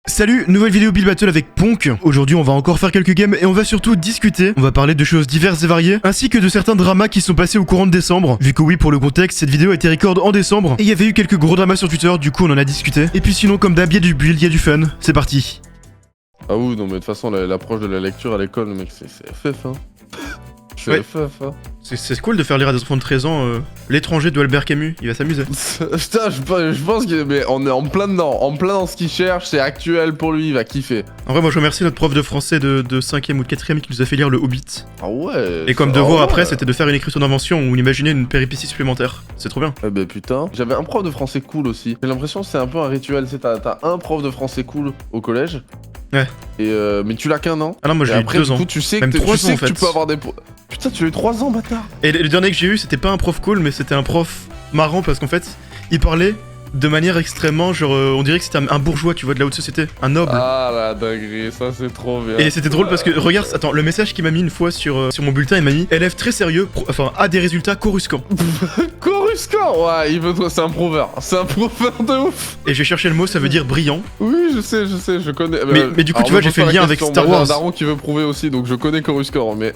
Salut, nouvelle vidéo Build Battle avec Ponk. Aujourd'hui on va encore faire quelques games et on va surtout discuter. On va parler de choses diverses et variées, ainsi que de certains dramas qui sont passés au courant de décembre. Vu que oui, pour le contexte, cette vidéo a été record en décembre, et il y avait eu quelques gros dramas sur Twitter, du coup on en a discuté. Et puis sinon, comme d'hab, il y a du build, il y a du fun. C'est parti. Ah oui, non mais de toute façon, l'approche de la lecture à l'école, mec, c'est FF, hein. C'est Ouais. FF, hein. C'est cool de faire lire à des enfants de 13 ans L'étranger de Albert Camus, il va s'amuser. Putain, je pense que mais on est en plein dedans, dans ce qu'il cherche, c'est actuel pour lui, il va kiffer. En vrai, moi je remercie notre prof de français de 5ème ou de 4ème qui nous a fait lire Le Hobbit. Ah ouais. Et comme ça- devoir ah après, ouais. c'était de faire une écriture d'invention ou imaginer une péripétie supplémentaire. C'est trop bien. Eh ben putain, j'avais un prof de français cool aussi. J'ai l'impression que c'est un peu un rituel, c'est t'as un prof de français cool au collège. Ouais. Et mais tu l'as qu'un an. Ah non, moi Et j'ai eu après, 2 du ans. coup, tu sais Même que, 3 tu, ans, sais en que tu fait. peux avoir des... Putain, tu as eu 3 ans, bâtard. Et le dernier que j'ai eu, c'était pas un prof cool, mais c'était un prof marrant parce qu'en fait, il parlait de manière extrêmement, genre, on dirait que c'était un bourgeois, tu vois, de la haute société, un noble. Ah la dinguerie, ça c'est trop bien. Et c'était drôle parce que, regarde, attends, le message qu'il m'a mis une fois sur mon bulletin, il m'a mis élève très sérieux, a des résultats coruscants. Coruscant, ouais, il veut toi, c'est un prouveur de ouf. Et j'ai cherché le mot, ça veut dire brillant. Oui, je sais, je connais. Mais du coup, alors, tu vois, me j'ai pose fait pas le la lien avec question, Star moi, Wars. J'ai un daron qui veut prouver aussi, donc je connais Coruscant, mais.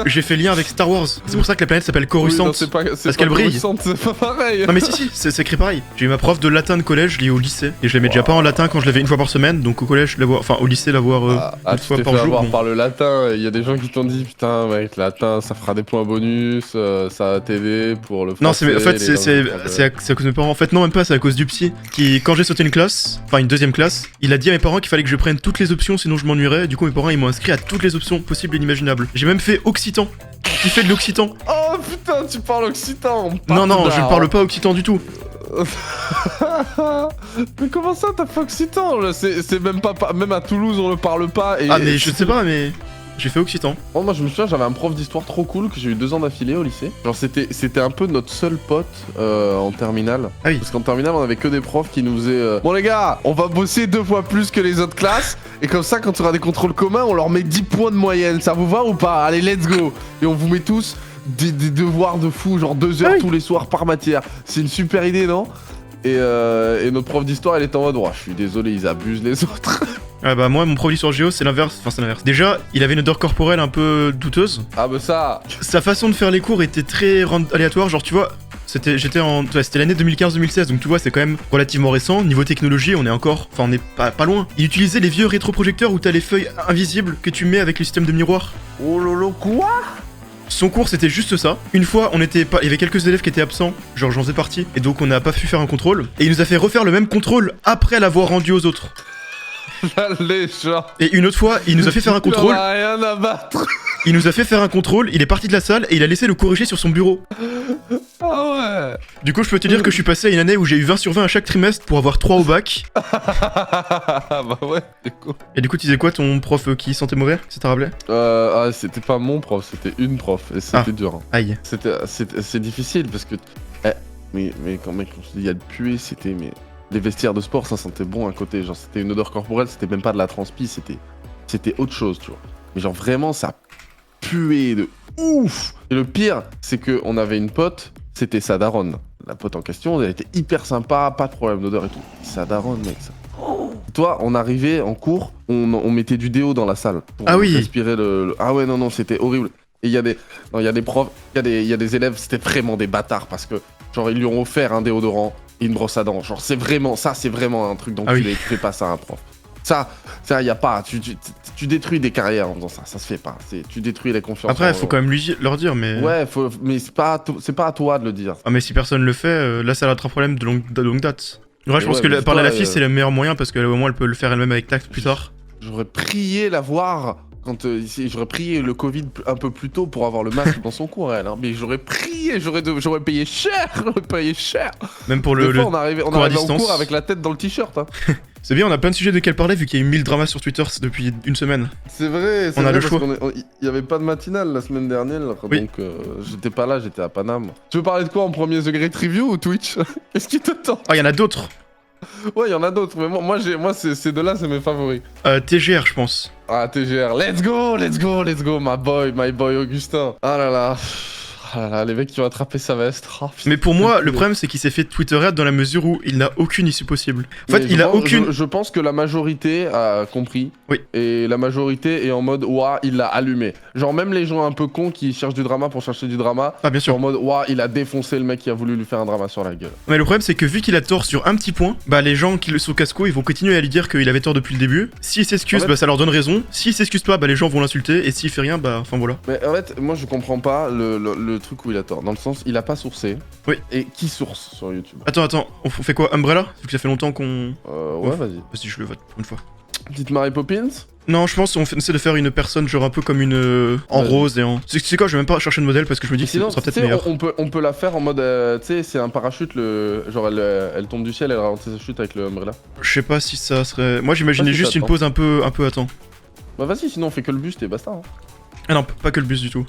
J'ai fait le lien avec Star Wars. C'est pour ça que la planète s'appelle Oui, Coruscant. non, c'est pas, parce qu'elle brille. Coruscant, c'est pas pareil. Non mais si, c'est écrit pareil. J'ai eu ma prof de latin de collège, je l'ai eu au lycée. Et je l'aimais déjà pas en latin quand je l'avais une fois par semaine. Donc au collège, l'avoir, enfin au lycée, l'avoir une Tu fois t'es par fait jour. avoir bon. par le latin, il y a des gens qui t'ont dit putain mec, latin ça fera des points bonus, ça va t'aider pour le français. Non, c'est en fait, les c'est langues à cause de mes parents. En fait, non, même pas, c'est à cause du psy. Qui, quand j'ai sauté une classe, enfin une deuxième classe, il a dit à mes parents qu'il fallait que je prenne toutes les options, sinon je m'ennuierais. Du coup, mes parents ils m'ont inscrit à toutes les options possibles et inimaginables. J'ai même fait occitan. Qui fait de l'occitan. Oh putain, tu parles occitan. Non, je ne parle pas occitan du tout. Mais comment ça t'as fait occitan là? C'est même pas même à Toulouse on le parle pas et... Ah, mais je sais pas, mais j'ai fait occitan. Oh, moi je me souviens, j'avais un prof d'histoire trop cool que j'ai eu 2 ans d'affilée au lycée. Genre c'était un peu notre seul pote en terminale. Ah oui. Parce qu'en terminale on avait que des profs qui nous faisaient bon les gars, on va bosser 2 fois plus que les autres classes. Et comme ça quand on aura des contrôles communs on leur met 10 points de moyenne. Ça vous va ou pas? Allez let's go. Et on vous met tous des devoirs de fou, genre 2 heures Ah oui. tous les soirs par matière. C'est une super idée, non? Et notre prof d'histoire elle était en mode oh, je suis désolé, ils abusent les autres. Ah bah moi, mon prof d'histoire géo, c'est l'inverse. Enfin, c'est l'inverse. Déjà, il avait une odeur corporelle un peu douteuse. Ah bah ça. Sa façon de faire les cours était très aléatoire. Genre, tu vois, c'était l'année 2015-2016, donc tu vois, c'est quand même relativement récent. Niveau technologie, on est encore, enfin, on est pas loin. Il utilisait les vieux rétroprojecteurs où t'as les feuilles invisibles que tu mets avec le système de miroir. Oh lolo quoi? Son cours, c'était juste ça. Une fois, il y avait quelques élèves qui étaient absents, genre j'en faisais partie, et donc on n'a pas pu faire un contrôle. Et il nous a fait refaire le même contrôle après l'avoir rendu aux autres. Les gens. Et une autre fois, il nous a fait faire un contrôle. Il en a rien à battre. Il nous a fait faire un contrôle, il est parti de la salle et il a laissé le corriger sur son bureau. Ah ouais. Du coup, je peux te dire que je suis passé à une année où j'ai eu 20 sur 20 à chaque trimestre pour avoir 3 au bac. Bah ouais, du coup. Et du coup, tu disais quoi ton prof qui sentait mauvais? Ça t'a rappelé? C'était pas mon prof, c'était une prof. Et c'était dur. Hein. Aïe. C'est difficile parce que. Mais quand mec, quand je te dis il y a de puer, c'était. Mais les vestiaires de sport, ça sentait bon à côté. Genre, c'était une odeur corporelle, c'était même pas de la transpi, c'était autre chose, tu vois. Mais genre, vraiment, ça puait de ouf. Et le pire, c'est qu'on avait une pote, c'était sa daronne. La pote en question, elle était hyper sympa, pas de problème d'odeur et tout. Sa daronne, mec, ça. Toi, on arrivait en cours, on mettait du déo dans la salle pour Ah oui. respirer Ah ouais, non, c'était horrible. Et il y a des profs, il y a des élèves, c'était vraiment des bâtards parce que, genre, ils lui ont offert un déodorant et une brosse à dents. Genre, c'est vraiment un truc d'enculé. Ah oui. Tu fais pas ça à un prof. Ça, y a pas. Tu détruis des carrières en faisant ça. Ça se fait pas. Tu détruis la confiance. Après, faut quand même leur dire, mais. Ouais, mais c'est pas à toi de le dire. Ah, mais si personne le fait, là, ça va être un problème de longue date. Ouais, je pense que mais parler à la toi, fille, c'est le meilleur moyen parce qu'au moins, elle peut le faire elle-même avec tact plus tard. J'aurais prié la voir. J'aurais prié le Covid un peu plus tôt pour avoir le masque dans son cours, elle. Hein. Mais j'aurais prié, j'aurais payé cher, Même pour Des le. fois, on arrivait cours à en distance. cours avec la tête dans le t-shirt. Hein. C'est bien, on a plein de sujets de quels parler vu qu'il y a eu 1000 dramas sur Twitter depuis une semaine. C'est vrai, On a le parce choix. qu'il y avait pas de matinale la semaine dernière, Oui. donc j'étais pas là, j'étais à Paname. Tu veux parler de quoi en premier, The Great Review ou Twitch? Qu'est-ce qui te tente? Ah, il y en a d'autres. Ouais, il y en a d'autres, mais moi ces deux-là, c'est mes favoris. TGR, je pense. Ah, TGR, let's go, my boy Augustin. Ah là là. Ah là là, les mecs qui ont attrapé sa veste. Oh, putain. Mais pour moi, le problème c'est qu'il s'est fait Twitterhead dans la mesure où il n'a aucune issue possible. En fait, il a aucune. Je pense que la majorité a compris. Oui. Et la majorité est en mode ouah, il l'a allumé. Genre même les gens un peu cons qui cherchent du drama pour chercher du drama. Ah bien sûr. En mode ouah, il a défoncé le mec qui a voulu lui faire un drama sur la gueule. Mais le problème c'est que vu qu'il a tort sur un petit point, bah les gens qui le sont casse-cou, ils vont continuer à lui dire qu'il avait tort depuis le début. S'il s'excuse, En fait- bah ça leur donne raison. S'il s'excuse pas, bah les gens vont l'insulter. Et s'il fait rien, bah enfin voilà. Mais en fait, moi je comprends pas le truc où il a tort. Dans le sens, il a pas sourcé. Oui. Et qui source sur YouTube? Attends, on fait quoi, Umbrella? Vu que ça fait longtemps qu'on... Ouais, vas-y. Vas-y, je le vote pour une fois. Petite Mary Poppins? Non, je pense qu'on essaie de faire une personne genre un peu comme une... en Ouais. rose et en... C'est quoi, je vais même pas chercher de modèle parce que je me dis que Sinon, ça sera tu peut-être sais, meilleur. on peut la faire en mode, tu sais, c'est un parachute, genre elle tombe du ciel, elle ralentit sa chute avec le umbrella. Je sais pas si ça serait... Moi j'imaginais Ah, si, juste ça une attend. pose un peu à temps. Bah vas-y, sinon on fait que le buste et basta. Hein. Ah non, pas que le bus du tout.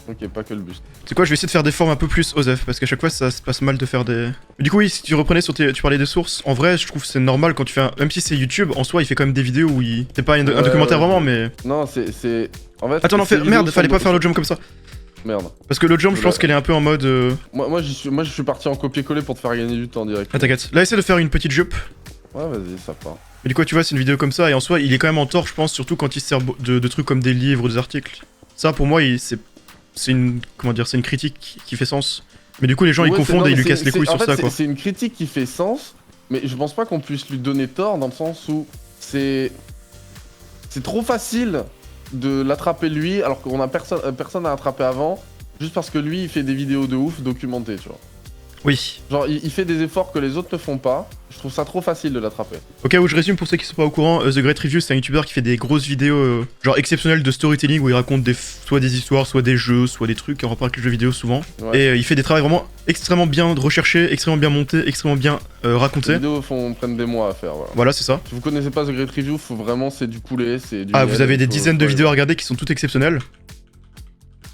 Ok, pas que le buste. C'est quoi, je vais essayer de faire des formes un peu plus OSEF parce qu'à chaque fois ça se passe mal de faire des... Mais du coup oui, si tu reprenais sur tes... Tu parlais des sources, en vrai je trouve que c'est normal quand tu fais un... Même si c'est YouTube, en soi il fait quand même des vidéos où il... C'est pas un documentaire vraiment mais... Non, c'est... En fait... Attends non, ces vidéos merde, sont- fallait pas faire l'autre jump comme ça. Merde. Parce que l'autre jump je pense Oula. qu'elle est un peu en mode... Moi je suis parti en copier-coller pour te faire gagner du temps direct. Ah t'inquiète, là essaie de faire une petite jupe. Ouais, vas-y, ça part. Mais du coup tu vois c'est une vidéo comme ça et en soi il est quand même en tort je pense, surtout quand il se sert de trucs comme des livres ou des articles. Ça pour moi c'est une... Comment dire, c'est une critique qui fait sens. Mais du coup les gens ils Ouais, confondent non, et ils mais lui cassent les couilles en sur fait, ça quoi. C'est une critique qui fait sens, mais je pense pas qu'on puisse lui donner tort dans le sens où c'est trop facile de l'attraper lui alors qu'on a personne à attraper avant, juste parce que lui il fait des vidéos de ouf documentées, tu vois. Oui. Genre il fait des efforts que les autres ne font pas, je trouve ça trop facile de l'attraper. Au cas où je résume pour ceux qui sont pas au courant, The Great Review c'est un youtubeur qui fait des grosses vidéos genre exceptionnelles de storytelling où il raconte soit des histoires, soit des jeux, soit des trucs en rapport avec les jeux vidéo souvent. Ouais. Et il fait des travaux vraiment extrêmement bien recherchés, extrêmement bien montés, extrêmement bien Les racontés. vidéos prennent des mois à faire, voilà. Voilà c'est ça. Si vous connaissez pas The Great Review, faut vraiment, c'est du poulet, c'est du... Ah miel, vous avez des faut- dizaines de faut- vidéos à regarder qui sont toutes exceptionnelles.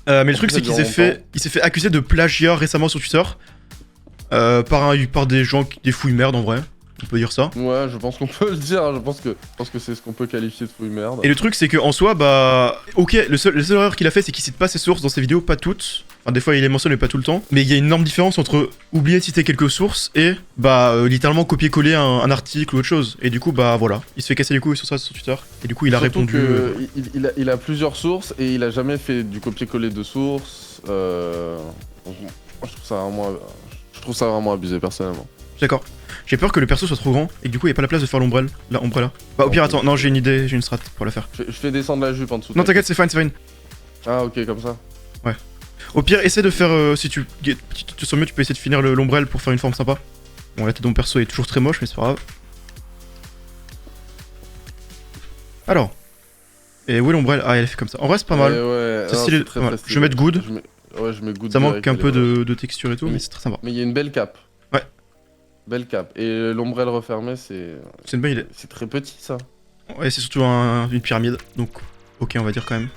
Mais le truc ça c'est qu'il dure il s'est fait accuser de plagiat récemment sur Twitter. Par des gens, des fouilles merde en vrai, on peut dire ça. Ouais, je pense qu'on peut le dire, hein, je pense que c'est ce qu'on peut qualifier de fouille merde. Et le truc c'est que en soi bah ok la seule erreur qu'il a fait c'est qu'il cite pas ses sources dans ses vidéos, pas toutes. Enfin des fois il les mentionne mais pas tout le temps. Mais il y a une énorme différence entre oublier de citer quelques sources et bah littéralement copier-coller un article ou autre chose. Et du coup bah voilà, il se fait casser les couilles sur ça sur Twitter. Et du coup il a Surtout répondu... que il a plusieurs sources et il a jamais fait du copier-coller de sources. Donc, moi, je trouve ça vraiment abusé personnellement. D'accord. J'ai peur que le perso soit trop grand et que du coup il n'y ait pas la place de faire l'ombrelle. La ombrella. Bah au pire attends, non j'ai une idée, j'ai une strat pour la faire. Je fais descendre la jupe en dessous. Non t'inquiète c'est fine, c'est fine. Ah ok, comme ça. Au pire essaie de faire, si tu te sens mieux tu peux essayer de finir l'ombrelle pour faire une forme sympa. Bon la tête de mon perso est toujours très moche mais c'est pas grave. Alors. Et où est l'ombrelle? Ah elle est fait comme ça. En vrai c'est pas mal. Ouais, C'est non, stylé. très, Voilà. très Je vais mettre good. Ouais, je mets good. Ça manque direct, un elle peu est moche. de texture et tout, mais c'est très sympa. Mais il y a une belle cape. Ouais. Belle cape. Et l'ombrelle refermée, c'est C'est une bonne idée. très petit ça. Ouais, c'est surtout une pyramide, donc ok, on va dire quand même.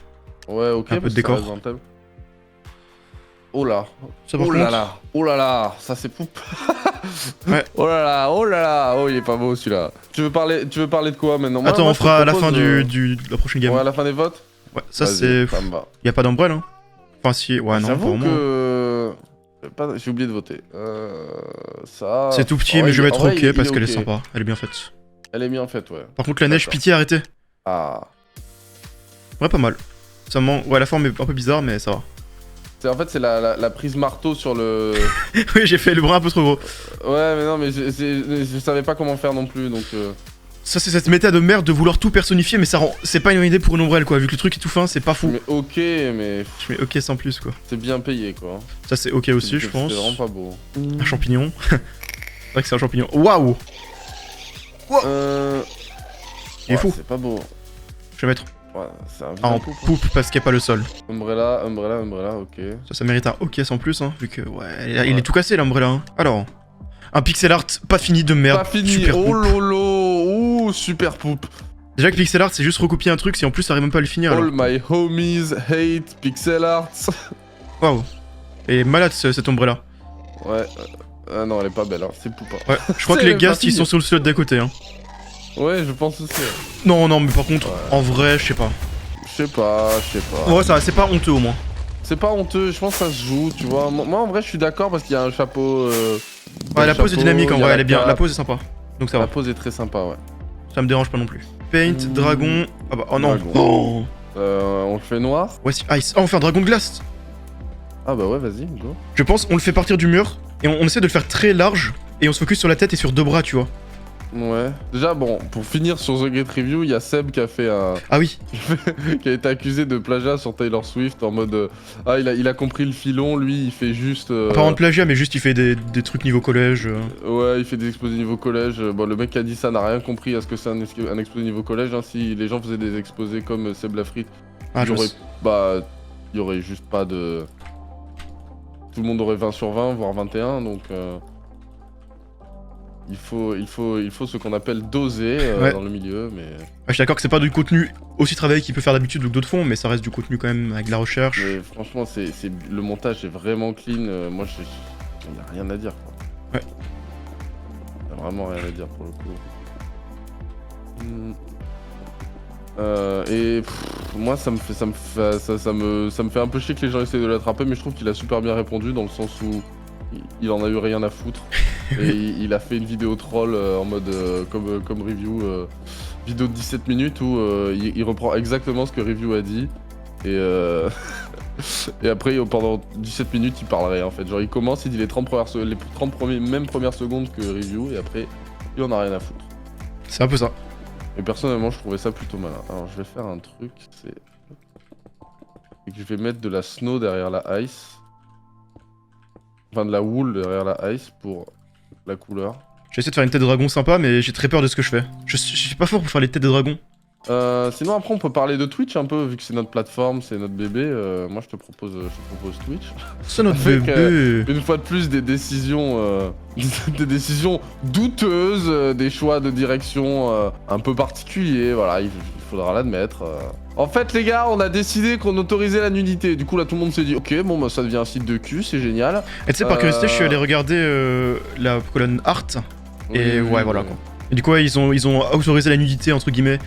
Ouais, ok. Un peu de parce que décor. ça reste dans le thème. Oh là. Ça par Oh contre, là là. Oh là là. Ça c'est poupe. Ouais. Oh là là. Oh là là. Oh il est pas beau celui-là. Tu veux parler de quoi maintenant? Moi, attends, moi, on je te fera à la propose, fin de la prochaine game. Ouais, à la fin des votes. Ouais, ça Vas-y, c'est... ça me va. Y a pas d'ombrelle, hein. Enfin si, ouais non, J'avoue vraiment. que... J'ai oublié de voter. Ça... C'est tout petit, en mais vrai, je vais en mettre vrai, ok il parce qu'elle est ok. sympa, elle est bien faite. Elle est bien faite, ouais. Par contre la neige, D'accord. pitié, arrêtez. Ah. Ouais, pas mal. Ça manque... Ouais, la forme est un peu bizarre, mais ça va. En fait, c'est la prise marteau sur le... Oui, j'ai fait le bras un peu trop gros. Ouais, mais non, mais je savais pas comment faire non plus, donc... Ça c'est cette méta de merde de vouloir tout personnifier, mais ça rend... C'est pas une bonne idée pour une ombrelle, quoi. Vu que le truc est tout fin, c'est pas fou. Mais ok, mais Je mets ok sans plus, quoi. c'est bien payé, quoi. Ça c'est ok aussi, je pense. C'est vraiment pas beau. Un champignon. C'est vrai que c'est un champignon. Waouh! Il est ouais, fou. C'est pas beau. Je vais mettre Ouais, c'est un en vilain poupe. poupe parce qu'il n'y a pas le sol. Umbrella, ok. Ça mérite un ok sans plus, hein, vu que ouais, il est tout cassé l'umbrella. Hein. Alors, un pixel art pas fini de merde. Pas fini, Super oh poupe. lolo, ouh, super poupe. Déjà que pixel art c'est juste recopier un truc, si en plus ça arrive même pas à le finir. All Alors. my homies hate pixel arts. Waouh. Et malade cette ombrella. Ouais, ah non, elle est pas belle, hein, c'est poupe. Hein. Ouais, je crois que C'est les pas ghasts ils fini. sont sur le slot d'à côté. Hein. Ouais, je pense aussi. Non, non, mais par contre, Ouais. en vrai, je sais pas. Je sais pas. En vrai, ça va, c'est pas honteux au moins. C'est pas honteux, je pense que ça se joue, tu vois. Moi en vrai je suis d'accord parce qu'il y a un chapeau. Ouais, la pose est dynamique en vrai, elle est bien. La pose est sympa. Donc ça va. La pose est très sympa, ouais. Ça me dérange pas non plus. Paint, dragon. Ah bah, oh non. Dragon. Oh. On le fait noir. Voici Ice. Oh, on fait un dragon de glace. Ah bah ouais, vas-y, go. Je pense on le fait partir du mur et on essaie de le faire très large et on se focus sur la tête et sur 2 bras, tu vois. Ouais. Déjà, bon, pour finir sur The Great Review, il y a Seb qui a fait un. Ah oui. qui a été accusé de plagiat sur Taylor Swift en mode. Ah, il a compris le filon, lui, il fait juste. Apparemment de plagiat, mais juste il fait des trucs niveau collège. Ouais, il fait des exposés niveau collège. Bon, le mec qui a dit ça n'a rien compris à ce que c'est un exposé niveau collège. Hein. Si les gens faisaient des exposés comme Seb Lafrite, Ah, il y aurait juste pas de. Tout le monde aurait 20 sur 20, voire 21, donc. Il faut ce qu'on appelle doser Ouais. dans le milieu, mais. Ouais, je suis d'accord que c'est pas du contenu aussi travaillé qu'il peut faire d'habitude ou que d'autres font, mais ça reste du contenu quand même avec de la recherche. Mais franchement, le montage est vraiment clean. Moi, il y a rien à dire. Quoi. Ouais. Il y a vraiment rien à dire pour le coup. Moi, ça me fait un peu chier que les gens essayent de l'attraper, mais je trouve qu'il a super bien répondu dans le sens où il en a eu rien à foutre. Et il a fait une vidéo troll en mode comme review, vidéo de 17 minutes où il reprend exactement ce que review a dit. Et, et après, pendant 17 minutes, il parle rien en fait. Genre, il commence, il dit les 30 premières secondes que review, et après, il en a rien à foutre. C'est un peu ça. Et personnellement, je trouvais ça plutôt malin. Alors, je vais faire un truc, c'est que je vais mettre de la snow derrière la ice. Enfin, de la wool derrière la ice pour la couleur. J'ai essayé de faire une tête de dragon sympa, mais j'ai très peur de ce que je fais. Je suis pas fort pour faire les têtes de dragon. Sinon après on peut parler de Twitch un peu vu que c'est notre plateforme, c'est notre bébé. Moi je te propose Twitch. C'est notre Avec, bébé. Une fois de plus des décisions douteuses, des choix de direction un peu particuliers. Voilà, il faudra l'admettre. En fait les gars, on a décidé qu'on autorisait la nudité. Du coup là tout le monde s'est dit ok bon bah ça devient un site de cul, c'est génial. Et tu sais par curiosité, je suis allé regarder la colonne art et Oui, ouais voilà quoi. Et du coup ouais, ils ont autorisé la nudité entre guillemets.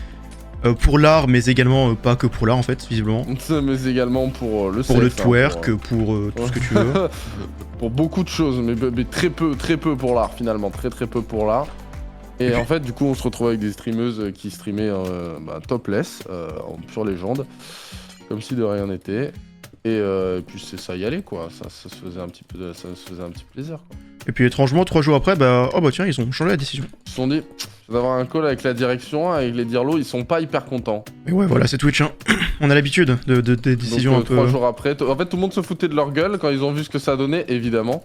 Pour l'art, mais également pas que pour l'art en fait, visiblement. Mais également pour le sexe. Pour le twerk, pour tout ce que tu veux. Pour beaucoup de choses, mais très peu pour l'art finalement, très peu pour l'art. Et en fait, du coup, on se retrouve avec des streameuses qui streamaient topless, en pure légende, comme si de rien n'était. Et puis ça y allait quoi, ça se faisait un petit plaisir quoi. Et puis étrangement, 3 jours après, oh bah tiens, ils ont changé la décision. Ils se sont dit, d'avoir un call avec la direction, avec les dirlos, ils sont pas hyper contents. Mais ouais, voilà, c'est Twitch, hein. On a l'habitude des décisions. Donc, un peu. 3 jours après, en fait, tout le monde se foutait de leur gueule quand ils ont vu ce que ça donnait, évidemment.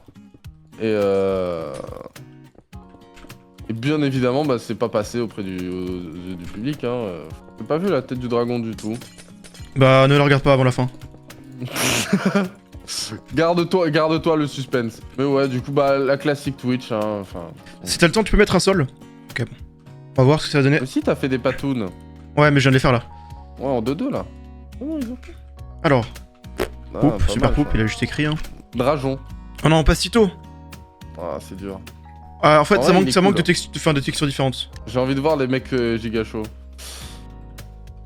Et bien évidemment, c'est pas passé auprès du public. Hein. J'ai pas vu la tête du dragon du tout. Bah, ne la regarde pas avant la fin. Garde-toi le suspense. Mais ouais, du coup, la classique Twitch. Hein, enfin. Si t'as le temps, tu peux mettre un sol. Ok, bon. On va voir ce que ça va donner. Mais si, t'as fait des patounes. Ouais, mais je viens de les faire là. Ouais, en 2-2 là. Oh, ils ont fait. Alors. Poup, pas super mal, poup, ça. il a juste écrit. Hein. Dragon. Oh non, pas si tôt. Ah, c'est dur. Ah, en fait, En ça vrai, manque, il est cool, de textures différentes. J'ai envie de voir les mecs giga chauds.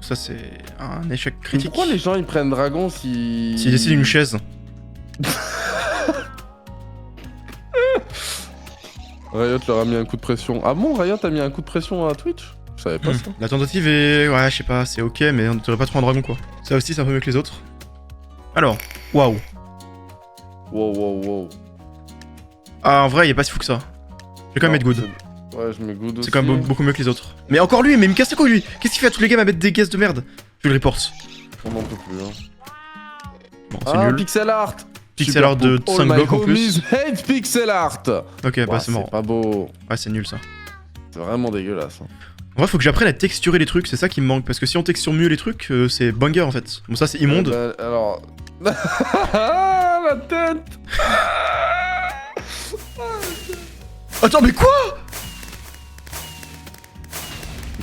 Ça, c'est un échec Mais critique. pourquoi les gens ils prennent dragon si. S'ils décident une chaise. Riot leur a mis un coup de pression. Ah bon, Riot a mis un coup de pression à Twitch? Je savais pas ça. La tentative est... Ouais, je sais pas, c'est ok, mais on ne devrait pas trop un dragon, quoi. Ça aussi, c'est un peu mieux que les autres. Alors, waouh. Wow. Ah, en vrai, il est pas si fou que ça. Je vais quand même mettre good. Ouais, je mets good aussi. C'est quand même beaucoup mieux que les autres. Mais encore lui, mais il me casse les couilles, lui. Qu'est-ce qu'il fait à tous les games à mettre des guesses de merde? Je le reporte. On n'en peut plus, hein. Bon, c'est nul. Pixel art. Pixel art de 5 blocs en plus. Hate pixel art. Ok, bah c'est marrant. C'est pas beau. Ouais, c'est nul ça. C'est vraiment dégueulasse. Hein. En vrai, faut que j'apprenne à texturer les trucs, c'est ça qui me manque. Parce que si on texture mieux les trucs, c'est banger en fait. Bon, ça c'est immonde. Alors. La tête. Attends, mais quoi?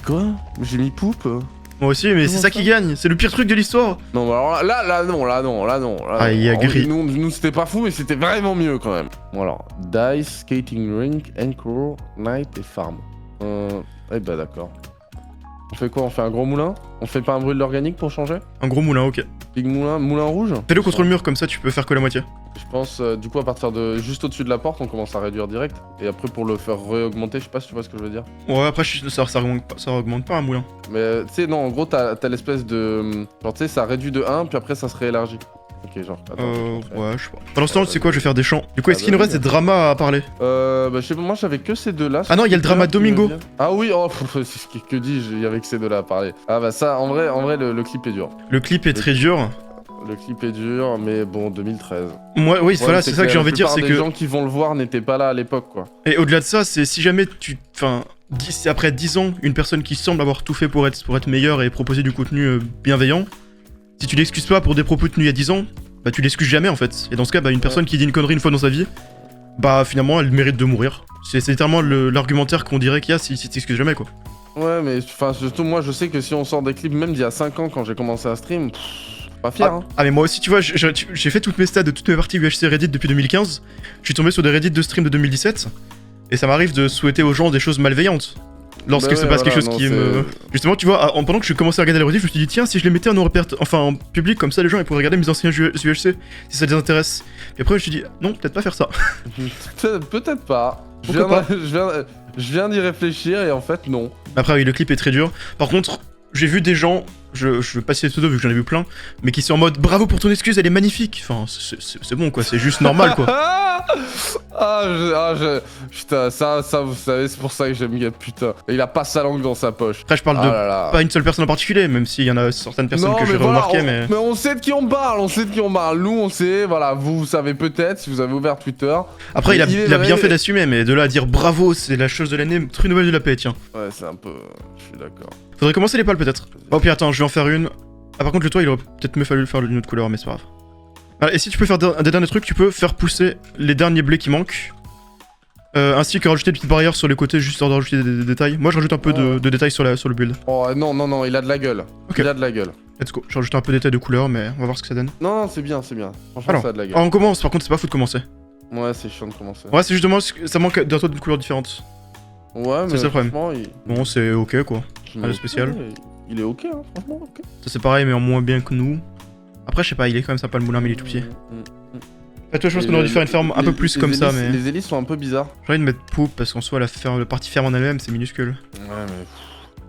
Quoi? J'ai mis poupe. Moi aussi, mais c'est ça qui gagne. C'est le pire truc de l'histoire. Non, mais alors là non. Ah, il y a gris. Nous c'était pas fou, mais c'était vraiment mieux quand même. Bon alors, Dice, Skating Rink, Anchor, Night et Farm. Eh bah d'accord. On fait quoi? On fait un gros moulin? On fait pas un brûle organique pour changer? Un gros moulin, ok. Big moulin rouge. Fais-le contre le mur, comme ça tu peux faire que la moitié. Je pense, du coup, à partir de juste au-dessus de la porte, on commence à réduire direct. Et après, pour le faire re-augmenter, je sais pas si tu vois ce que je veux dire. Ouais, après ça augmente pas un moulin. Mais tu sais, non, en gros, t'as l'espèce de. Genre, tu sais, ça réduit de 1, puis après, ça se réélargit. Ok, genre. Attends, ouais, je sais pas. Pendant ce temps, tu sais quoi, je vais faire des chants. Du coup, est-ce qu'il nous reste des dramas à parler? Bah, je sais pas, moi, j'avais que ces deux-là. Ah non, il y a le drama Domingo. Ah oui, oh, que dis-je, il y avait que ces deux-là à parler. Ah bah, ça, en vrai, le clip est dur. Le clip est très dur. Le clip est dur, mais bon, 2013. Moi, oui, voilà, c'est ça que j'ai envie de dire, c'est que. Les gens qui vont le voir n'étaient pas là à l'époque, quoi. Et au-delà de ça, c'est si jamais tu. Enfin, après 10 ans, une personne qui semble avoir tout fait pour être meilleure et proposer du contenu bienveillant, si tu l'excuses pas pour des propos tenus il y a 10 ans, bah tu l'excuses jamais en fait. Et dans ce cas, bah une personne qui dit une connerie une fois dans sa vie, bah finalement elle mérite de mourir. C'est littéralement l'argumentaire qu'on dirait qu'il y a si t'excuses jamais quoi. Ouais, mais enfin, surtout moi, je sais que si on sort des clips, même d'il y a 5 ans quand j'ai commencé à stream. Pas fier, hein. Ah mais moi aussi tu vois, j'ai fait toutes mes stats de toutes mes parties UHC Reddit depuis 2015. Je suis tombé sur des Reddit de stream de 2017. Et ça m'arrive de souhaiter aux gens des choses malveillantes. Lorsque bah c'est ouais, pas voilà, quelque chose qui me... Justement tu vois, pendant que je commençais à regarder les rediff, je me suis dit tiens si je les mettais en public comme ça les gens ils pourraient regarder mes anciens UHC si ça les intéresse. Et après je me suis dit non peut-être pas faire ça. Peut-être pas. Je viens d'y réfléchir et en fait non. Après oui le clip est très dur. Par contre j'ai vu des gens, je veux pas citer pseudo vu que j'en ai vu plein, mais qui sont en mode bravo pour ton excuse, elle est magnifique. Enfin, c'est bon quoi, c'est juste normal quoi. Putain, ça, vous savez, c'est pour ça que j'aime Gab, putain. Il a pas sa langue dans sa poche. Après, je parle de pas une seule personne en particulier, même s'il y en a certaines personnes que j'ai remarqué, mais. Mais on sait de qui on parle, Nous, on sait, voilà, vous savez peut-être si vous avez ouvert Twitter. Après, il a bien fait d'assumer, mais de là à dire bravo, c'est la chose de l'année, très nouvelle de la paix, tiens. Ouais, c'est un peu. Je suis d'accord. Faudrait commencer les pales peut-être. Oh, puis attends, je vais en faire une. Ah, par contre, le toit, il aurait peut-être mieux fallu le faire d'une autre couleur, mais c'est pas grave. Voilà, et si tu peux faire des derniers trucs, tu peux faire pousser les derniers blés qui manquent. Ainsi que rajouter des petites barrières sur les côtés, juste histoire de rajouter des détails. Moi, je rajoute un peu de détails sur le build. Oh non, il a de la gueule. Ok. Il a de la gueule. Let's go. Je rajoute un peu de détails de couleur, mais on va voir ce que ça donne. Non, c'est bien. Franchement, alors, ça a de la gueule. On commence, par contre, c'est pas fou de commencer. Ouais, c'est chiant de commencer. Ouais, c'est justement, ça manque d'un toit d'une couleur différente. Ouais, mais c'est ça le problème. Il... Bon, c'est ok quoi. Rien de spécial. Il est ok, hein, franchement, ok. Ça c'est pareil, mais en moins bien que nous. Après, je sais pas, il est quand même sympa le moulin, mais il est tout petit. Toi, je pense qu'on aurait dû faire une ferme un peu plus comme ça, mais. Les hélices sont un peu bizarres. J'ai envie de mettre poupe parce qu'en soi, la partie ferme en elle-même, c'est minuscule. Ouais, mais.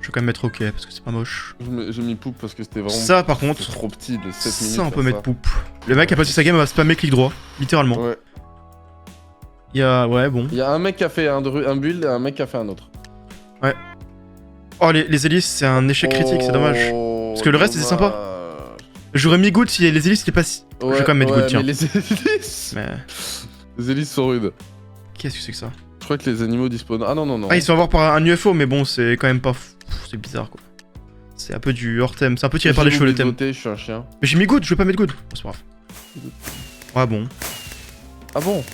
Je vais quand même mettre ok parce que c'est pas moche. J'ai mis poupe parce que c'était vraiment. Ça, par contre. Trop petit de 7 minutes. Ça, on peut mettre poupe. Le mec a passé sa game à spammer clic droit, littéralement. Ouais. Il y a. Ouais, bon. Il y a un mec qui a fait un build et un mec qui a fait un autre. Ouais. Oh, les hélices, c'est un échec critique, c'est dommage. Parce que le reste, c'était sympa. J'aurais mis good si les hélices étaient pas si. Ouais, je vais quand même mettre good, tiens. Mais les hélices. Mais. Les hélices sont rudes. Qu'est-ce que c'est que ça? Je crois que les animaux disposent. Ah non. Ah, ils se font avoir par un UFO, mais bon, c'est quand même pas. C'est bizarre quoi. C'est un peu du hors thème, c'est un peu tiré par les cheveux le thème. Je suis un chien. Mais j'ai mis good, je vais pas mettre good. Bon, c'est pas grave. Ouais, bon. Ah bon?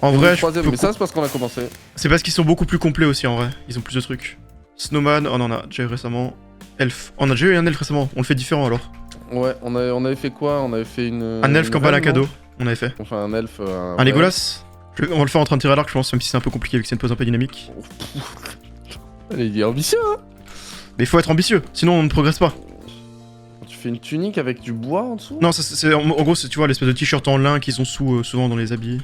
En vrai, mais ça, c'est parce qu'on a commencé. C'est parce qu'ils sont beaucoup plus complets aussi en vrai. Ils ont plus de trucs. Snowman, on en a déjà eu récemment. Elf. On a déjà eu un elf récemment, on le fait différent alors. Ouais, on avait fait quoi? On avait fait une. Un elf campagne à cadeau, on avait fait. Enfin, un elf. Un Legolas. On va le faire en train de tirer à l'arc, je pense, même si c'est un peu compliqué vu que c'est une pose un peu dynamique. Il est ambitieux, hein? Mais il faut être ambitieux, sinon on ne progresse pas. Tu fais une tunique avec du bois en dessous? Non, c'est en gros, c'est tu vois l'espèce de t-shirt en lin qu'ils ont souvent dans les habits.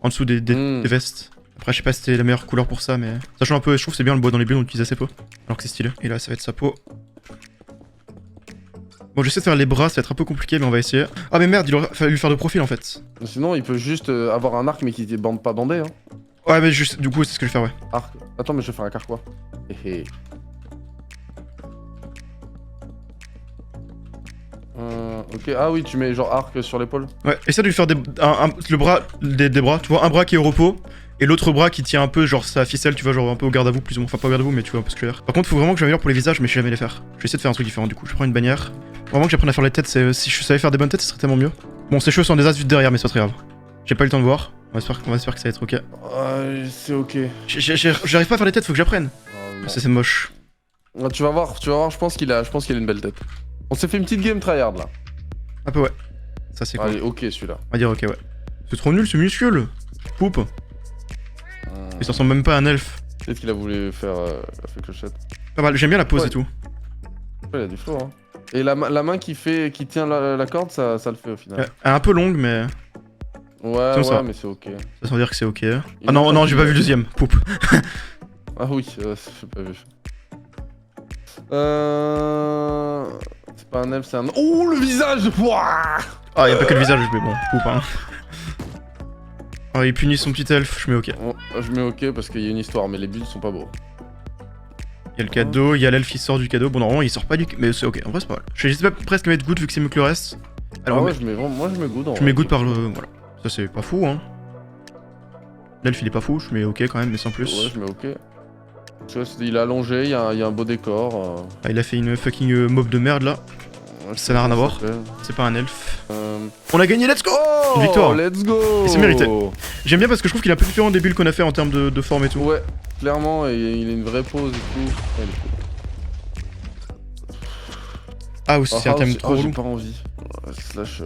En dessous des vestes. Après, je sais pas si c'était la meilleure couleur pour ça, mais. Sachant un peu, je trouve que c'est bien le bois dans les builds, on utilise assez peu. Alors que c'est stylé. Et là, ça va être sa peau. Bon, j'essaie de faire les bras, ça va être un peu compliqué, mais on va essayer. Ah, mais merde, il aurait fallu faire de profil en fait. Sinon, il peut juste avoir un arc, mais qui est pas bandé, hein. Ouais, mais juste, du coup, c'est ce que je vais faire, ouais. Arc. Attends, mais je vais faire un carquois. Ok, ah oui, tu mets genre arc sur l'épaule. Ouais, essaie de lui faire des bras, tu vois, un bras qui est au repos, et l'autre bras qui tient un peu, genre sa ficelle, tu vois, genre un peu au garde à vous, plus ou moins. Enfin, pas au garde à vous, mais tu vois un peu ce que je veux dire. Par contre, faut vraiment que j'améliore pour les visages, mais je sais jamais les faire. Je vais essayer de faire un truc différent, du coup. Je prends une bannière. Faut vraiment que j'apprenne à faire les têtes, si je savais faire des bonnes têtes, ce serait tellement mieux. Bon, ces cheveux sont des as vite derrière, mais c'est pas très grave. J'ai pas eu le temps de voir. On va espérer que ça va être ok. C'est ok. J'arrive pas à faire les têtes, faut que j'apprenne. C'est moche. Tu vas voir, je pense qu'il a une belle tête. On s'est fait une petite game tryhard là. Un peu ouais. Ça c'est cool. Allez, ok celui-là. On va dire ok ouais. C'est trop nul, c'est minuscule. Poupe. Il s'en ressemble même pas à un elfe. Peut-être qu'il a voulu faire la clochette. Pas mal, j'aime bien la pose et tout. Ouais, il a du flow hein. Et la main qui tient la corde, ça le fait au final. Elle est un peu longue, mais Ouais, Sinon, ça va. mais c'est ok. ça veut dire que c'est ok. Il Ah non, manque non, un j'ai petit pas vu le deuxième. Poup. Ah oui, j'ai pas vu. C'est pas un elfe, c'est un... Oh, le visage. Ouah. Ah, y'a pas que le visage, mais bon, poup, hein. Ah, il punit son petit elfe, je mets ok. Bon, je mets ok parce qu'il y a une histoire, mais les builds sont pas beaux. Y'a le cadeau, y'a l'elfe qui sort du cadeau. Bon, normalement, il sort pas du. Mais c'est ok, en vrai, c'est pas mal. J'hésite pas presque à mettre good vu que c'est mieux que le reste. Alors, Ah ouais, mais- moi je mets good. je mets good par le. Voilà. Ça, c'est pas fou, hein. L'elfe, il est pas fou, je mets ok quand même, mais sans plus. Ouais, je mets ok. Tu vois, il est allongé, il y a un beau décor. Ah, il a fait une fucking mob de merde là. Ouais, je Ça sais n'a pas rien à comment voir. ça s'appelle. C'est pas un elfe. Euh, On a gagné, let's go! Oh, Une victoire. Let's go. Et c'est mérité. J'aime bien parce que je trouve qu'il est un peu différent des builds qu'on a fait en termes de forme et tout. Ouais, clairement, et il a une vraie pose et tout. Ouais, il est cool. Ah, aussi, c'est un thème trop j'ai relou. pas envie. Ouais, slash,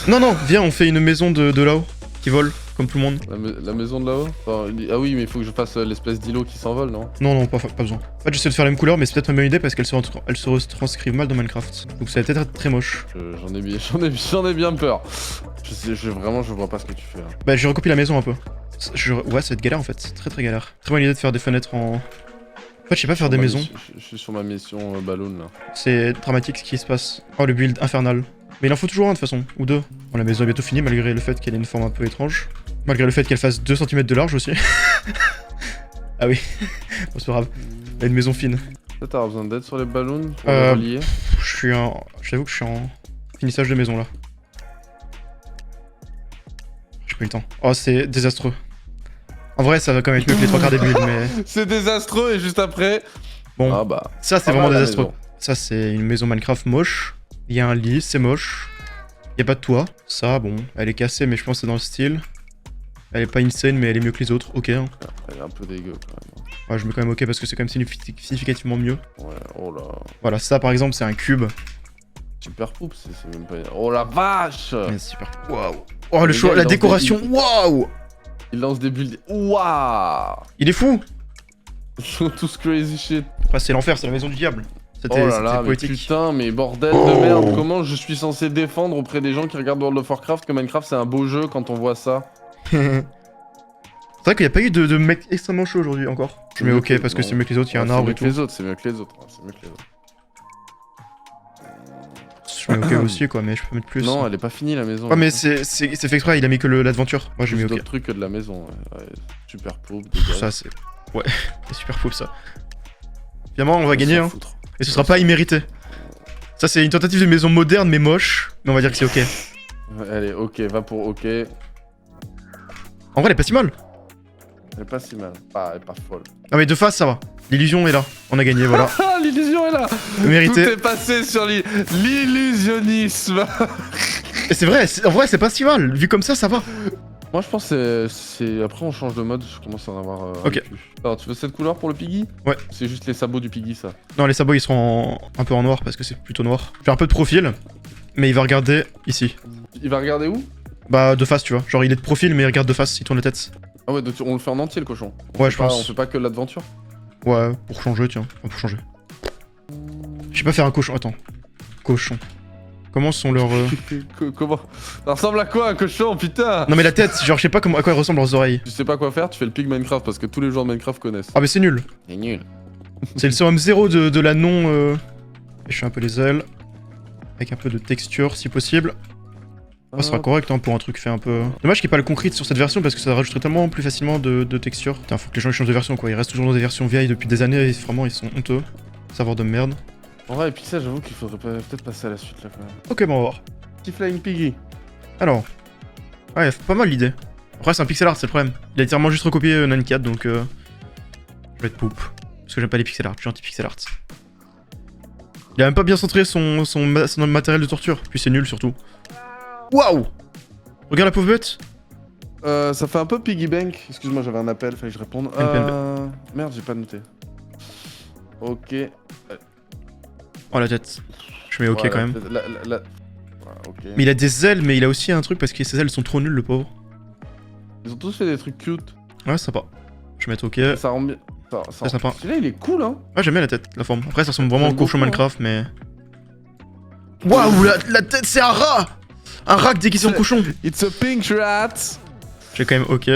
Non, non, viens, on fait une maison de là-haut qui vole, comme tout le monde. la maison de là-haut. Enfin, ah oui, mais il faut que je fasse l'espèce d'îlot qui s'envole, non? Non, non, pas besoin. En fait, j'essaie de faire la même couleur, mais c'est peut-être une bonne idée parce qu'elle se retranscrivent mal dans Minecraft. Donc ça va peut-être être très moche. J'en ai bien peur. Je vois pas ce que tu fais là. Bah, je recopie la maison un peu. Ouais, ça va être galère en fait, c'est très galère. Très bonne idée de faire des fenêtres en. En fait, je sais pas faire des maisons. Je suis sur ma mission balloon là. C'est dramatique ce qui se passe. Oh, le build infernal. Mais il en faut toujours un de toute façon, ou deux. Bon, la maison est bientôt finie malgré le fait qu'elle ait une forme un peu étrange. Malgré le fait qu'elle fasse 2 cm de large aussi. Ah oui, bon, c'est pas grave. Elle a une maison fine. Là, t'as besoin d'aide sur les ballons pour Euh, les relier. J'avoue que je suis en finissage de maison là. J'ai pas eu le temps. Oh, c'est désastreux. En vrai, ça va quand même être mieux que les 3 quarts des builds, mais. C'est désastreux et juste après. Bon, Ah bah. ça c'est pas vraiment mal, la désastreux. maison. Ça, c'est une maison Minecraft moche. Il y a un lit, c'est moche. Il y a pas de toit. Ça, bon, elle est cassée, mais je pense que c'est dans le style. Elle est pas insane, mais elle est mieux que les autres. Ok. Hein. Elle est un peu dégueu quand même. Ouais, je mets quand même ok parce que c'est quand même significativement mieux. Ouais, oh là. Voilà, ça par exemple, c'est un cube. Super poupe, c'est même pas. Oh la vache! Mais c'est super. Waouh. Oh, le Le choix, gars, la il lance décoration. Waouh. Il lance des builds. Waouh! Il est fou. Ils sont tous crazy shit. Après, c'est l'enfer, c'est la maison du diable. C'était Oh là là, mais poétique. putain, mais bordel Oh. de merde. Comment je suis censé défendre auprès des gens qui regardent World of Warcraft que Minecraft c'est un beau jeu quand on voit ça? C'est vrai qu'il n'y a pas eu de mec extrêmement chaud aujourd'hui encore. Je mets ok parce que Non. c'est mieux que les autres, il y a un arbre et tout. C'est mieux que les autres, c'est mieux que les autres. Ouais, c'est mieux que les autres. Je mets ok aussi quoi, mais je peux mettre plus. Non, elle est pas finie la maison. Ouais, mais c'est fait exprès, il a mis que l'aventure. Moi j'ai mis Plus ok. d'autres trucs que de la maison. Ouais. Super poupe. Ça c'est. Ouais, c'est super fou ça. Finalement, on va gagner hein. Et ce sera pas immérité. Ça c'est une tentative de maison moderne mais moche. Mais on va dire que c'est ok. Allez, ok, va pour ok. Elle En vrai, elle est pas si mal. est pas si mal. Elle est pas folle. Ah mais de face ça va. L'illusion est là. On a gagné, voilà. Ah, l'illusion est là! Mérité. Tout est passé sur l'illusionnisme! Et c'est vrai, en vrai c'est pas si mal. Vu comme ça va. Moi je pense que c'est. Après on change de mode, je commence à en avoir. Ok. plus. Alors tu veux cette couleur pour le piggy? Ouais. C'est juste les sabots du piggy ça. Non, les sabots ils seront un peu en noir parce que c'est plutôt noir. J'ai un peu de profil. Mais il va regarder ici. Il va regarder où? Bah de face tu vois. Genre il est de profil mais il regarde de face, il tourne la tête. Ah ouais, donc on le fait en entier le cochon. Ouais, je pense. On fait pas que l'aventure. Ouais, pour changer tiens. Enfin, pour changer. Je sais pas faire un cochon. Attends. Cochon. Comment sont leurs... Comment? Ça ressemble à quoi un cochon, putain? Non mais la tête, genre je sais pas à quoi ressemblent leurs oreilles. Tu sais pas quoi faire, tu fais le pig Minecraft parce que tous les joueurs de Minecraft connaissent. Ah mais c'est nul. C'est nul. C'est le summum 0 de la non... Et je fais un peu les ailes. Avec un peu de texture si possible. Oh, ça sera correct hein, pour un truc fait un peu... Dommage qu'il n'y ait pas le concrete sur cette version parce que ça rajouterait tellement plus facilement de texture. Putain, faut que les gens ils changent de version quoi. Ils restent toujours dans des versions vieilles depuis des années et vraiment ils sont honteux. Savoir de merde. En vrai, et puis ça, j'avoue qu'il faudrait peut-être passer à la suite là quand même. Ok, bon on va voir. Petit Flying Piggy. Alors. Ouais, pas mal l'idée. Après c'est un pixel art, c'est le problème. Il a littéralement juste recopié Nancat donc... Je vais être poupe. Parce que j'aime pas les pixel art, je suis anti-pixel art. Il a même pas bien centré son matériel de torture. Puis c'est nul surtout. Waouh! Regarde la pauvre bête. Ça fait un peu Piggy Bank. Excuse-moi, j'avais un appel, fallait que je réponde. Merde, j'ai pas noté. Ok. Oh la tête. Je mets ok Ouais, quand même. Ouais, ok. Mais il a des ailes, mais il a aussi un truc parce que ses ailes sont trop nulles, le pauvre. Ils ont tous fait des trucs cute. Ouais, sympa. Je vais mettre ok. Ça rend bien. C'est sympa. Celui-là, il est cool, hein. Ouais, j'aime bien la tête, la forme. Après, ça ressemble vraiment au J'aime cochon beaucoup, Minecraft, mais. Waouh, la tête, c'est un rat. Un rat déguisé en cochon. It's a pink rat. J'ai quand même, ok.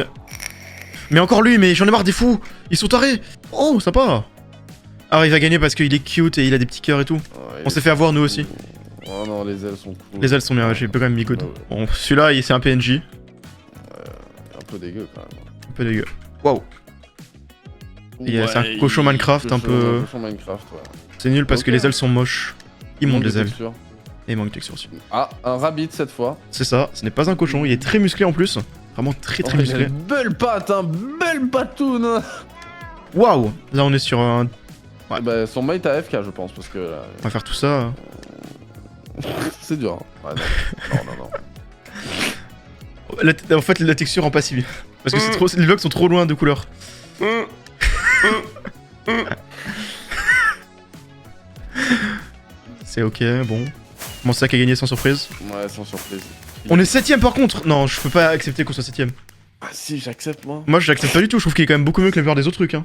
Mais encore lui, mais j'en ai marre des fous. Ils sont tarés. Oh, sympa. Alors il va gagner parce qu'il est cute et il a des petits cœurs et tout. Ouais, On s'est fait avoir nous aussi. Oh non, les ailes sont cool. Les ailes sont bien, j'ai quand même mis good. Ouais, ouais. Bon, celui-là, c'est un PNJ. Un peu dégueu quand même. Un peu dégueu. Waouh. C'est un cochon Minecraft un peu. Cochon Minecraft, ouais. C'est nul parce Ok. que les ailes sont moches. Il monte les ailes. Texture. Et il manque de texture aussi. Ah, un rabbit cette fois. C'est ça, ce n'est pas un cochon, il est très musclé en plus. Vraiment très Oh, il a musclé. une belle patte, hein, belle patoune. Hein. Waouh. Là on est sur un... Ouais. Bah, son mate AFK, je pense, parce que là, On va faire tout ça. c'est dur. Hein. Ouais, non. En fait la texture rend pas si bien. Parce que c'est trop... les blocs sont trop loin de couleur. C'est ok, bon. Mon sac a gagné sans surprise. Ouais, sans surprise. On est 7ème par contre. Non, je peux pas accepter qu'on soit 7ème. Ah si, j'accepte moi. Moi je l'accepte pas du tout, je trouve qu'il est quand même beaucoup mieux que la plupart des autres trucs. Hein.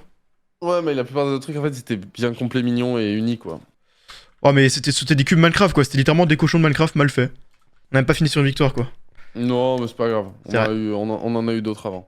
Ouais, mais la plupart des autres trucs, en fait, c'était bien complet, mignon et unique, quoi. Oh mais c'était des cubes Minecraft quoi, c'était littéralement des cochons de Minecraft mal faits. On n'a même pas fini sur une victoire quoi. Non, mais c'est pas grave. C'est vrai. On en a eu d'autres avant.